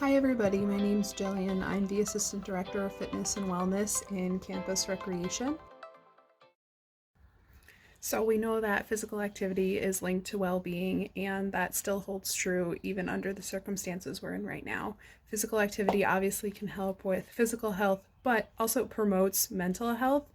Hi everybody, my name's Jillian. I'm the Assistant Director of Fitness and Wellness in Campus Recreation. So we know that physical activity is linked to well-being, and that still holds true even under the circumstances we're in right now. Physical activity obviously can help with physical health, but also promotes mental health,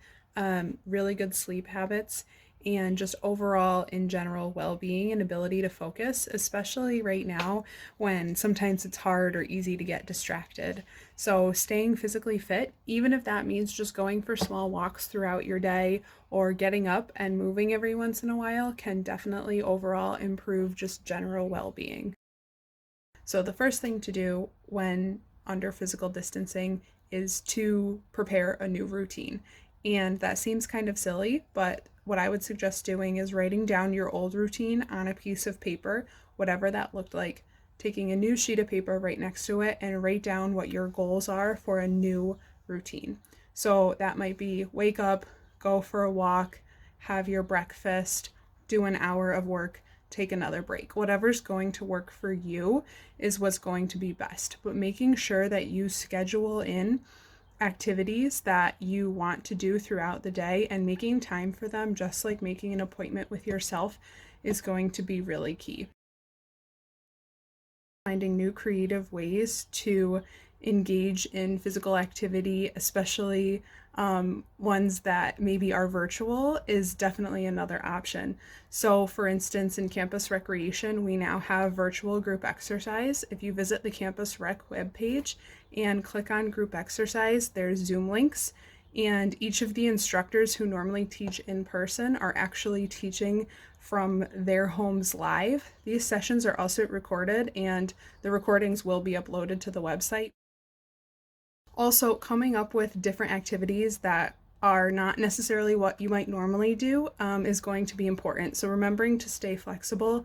really good sleep habits, and just overall in general well-being and ability to focus, especially right now when sometimes it's hard or easy to get distracted. So staying physically fit, even if that means just going for small walks throughout your day or getting up and moving every once in a while, can definitely overall improve just general well-being. So the first thing to do when under physical distancing is to prepare a new routine. And that seems kind of silly, but what I would suggest doing is writing down your old routine on a piece of paper, whatever that looked like, taking a new sheet of paper right next to it and write down what your goals are for a new routine. So that might be wake up, go for a walk, have your breakfast, do an hour of work, take another break. Whatever's going to work for you is what's going to be best. But making sure that you schedule in activities that you want to do throughout the day and making time for them, just like making an appointment with yourself, is going to be really key. Finding new creative ways to engage in physical activity, especially ones that maybe are virtual, is definitely another option. So for instance, in campus recreation, we now have virtual group exercise. If you visit the campus rec webpage and click on group exercise, there's Zoom links, and each of the instructors who normally teach in person are actually teaching from their homes live. These sessions are also recorded, and the recordings will be uploaded to the website. Also, coming up with different activities that are not necessarily what you might normally do is going to be important. So remembering to stay flexible,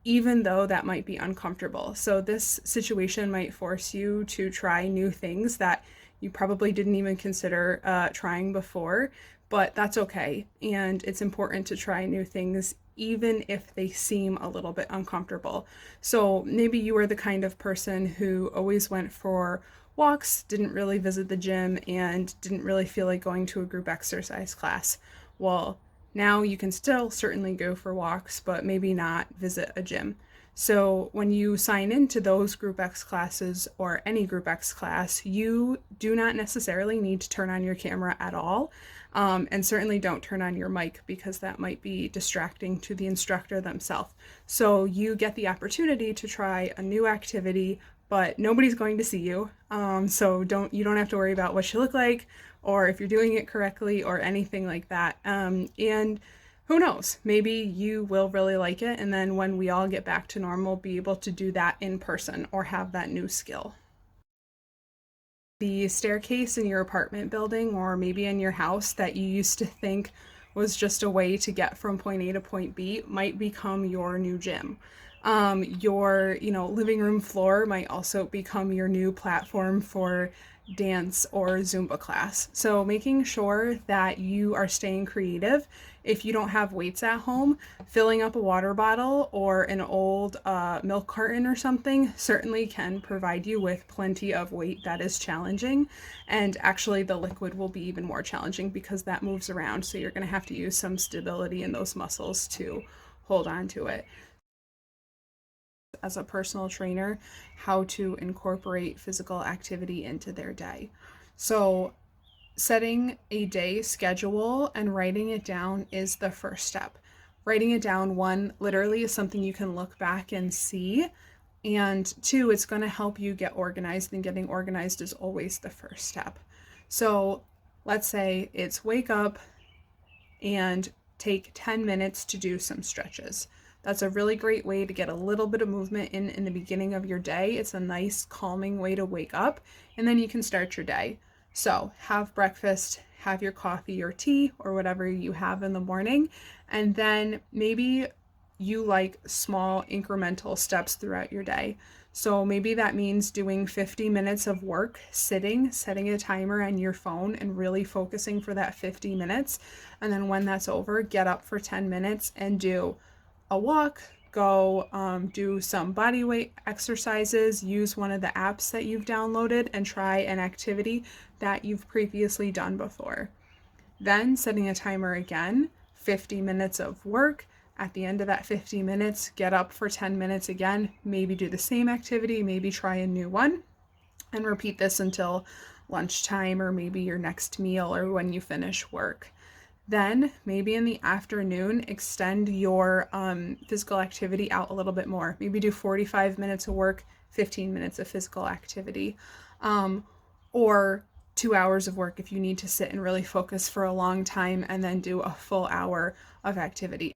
even though that might be uncomfortable. So this situation might force you to try new things that you probably didn't even consider trying before, but that's okay. And it's important to try new things even if they seem a little bit uncomfortable. So maybe you are the kind of person who always went for walks, didn't really visit the gym, and didn't really feel like going to a group exercise class. Well, now you can still certainly go for walks, but maybe not visit a gym. So when you sign into those Group X classes or any Group X class, you do not necessarily need to turn on your camera at all. And certainly don't turn on your mic, because that might be distracting to the instructor themselves. So you get the opportunity to try a new activity, but nobody's going to see you. So you don't have to worry about what you look like or if you're doing it correctly or anything like that. And who knows, maybe you will really like it, and then when we all get back to normal, be able to do that in person or have that new skill. The staircase in your apartment building or maybe in your house that you used to think was just a way to get from point A to point B might become your new gym. Your living room floor might also become your new platform for dance or Zumba class. So making sure that you are staying creative. If you don't have weights at home, filling up a water bottle or an old milk carton or something certainly can provide you with plenty of weight that is challenging. And actually the liquid will be even more challenging because that moves around. So you're going to have to use some stability in those muscles to hold on to it. As a personal trainer, how to incorporate physical activity into their day. So setting a day schedule and writing it down is the first step. Writing it down, one, literally is something you can look back and see. And two, it's going to help you get organized, and getting organized is always the first step. So let's say it's wake up and take 10 minutes to do some stretches. That's a really great way to get a little bit of movement in the beginning of your day. It's a nice calming way to wake up, and then you can start your day. So have breakfast, have your coffee or tea or whatever you have in the morning, and then maybe you like small incremental steps throughout your day. So maybe that means doing 50 minutes of work sitting, setting a timer on your phone and really focusing for that 50 minutes. And then when that's over, get up for 10 minutes and do a walk, go do some body weight exercises, use one of the apps that you've downloaded, and try an activity that you've previously done before. Then setting a timer again, 50 minutes of work. At the end of that 50 minutes, get up for 10 minutes again, maybe do the same activity, maybe try a new one, and repeat this until lunchtime or maybe your next meal or when you finish work. Then maybe in the afternoon, extend your physical activity out a little bit more. Maybe do 45 minutes of work, 15 minutes of physical activity, or 2 hours of work if you need to sit and really focus for a long time, and then do a full hour of activity.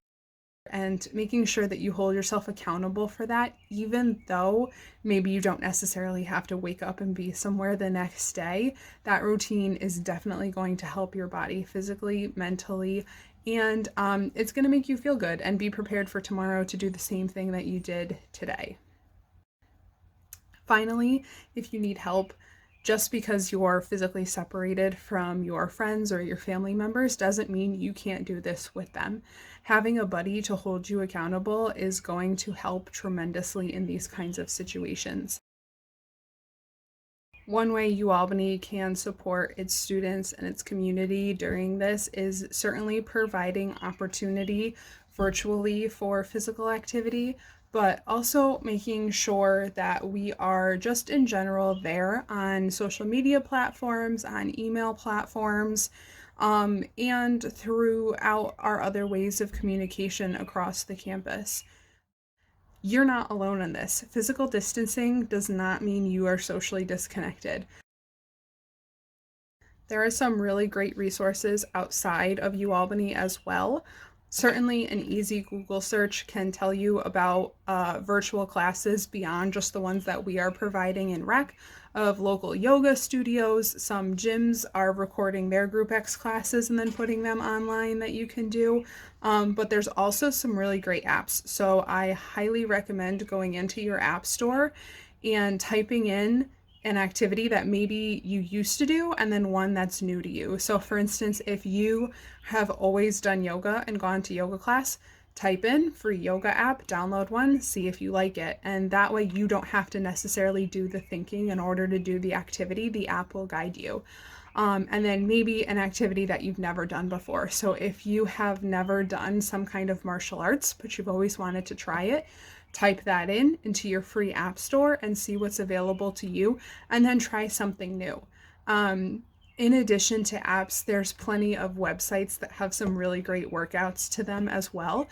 And making sure that you hold yourself accountable for that, even though maybe you don't necessarily have to wake up and be somewhere the next day. That routine is definitely going to help your body physically, mentally, and it's going to make you feel good and be prepared for tomorrow to do the same thing that you did today. Finally, if you need help, just because you're physically separated from your friends or your family members doesn't mean you can't do this with them. Having a buddy to hold you accountable is going to help tremendously in these kinds of situations. One way UAlbany can support its students and its community during this is certainly providing opportunity virtually for physical activity, but also making sure that we are just in general there on social media platforms, on email platforms, and throughout our other ways of communication across the campus. You're not alone in this. Physical distancing does not mean you are socially disconnected. There are some really great resources outside of UAlbany as well. Certainly, an easy Google search can tell you about virtual classes beyond just the ones that we are providing in rec, of local yoga studios. Some gyms are recording their Group X classes and then putting them online that you can do. But there's also some really great apps. So I highly recommend going into your app store and typing in an activity that maybe you used to do and then one that's new to you. So for instance, if you have always done yoga and gone to yoga class, type in free yoga app, download one, see if you like it. And that way you don't have to necessarily do the thinking in order to do the activity. The app will guide you. And then maybe an activity that you've never done before. So if you have never done some kind of martial arts, but you've always wanted to try it, type that in into your free app store and see what's available to you, and then try something new. In addition to apps, there's plenty of websites that have some really great workouts to them as well.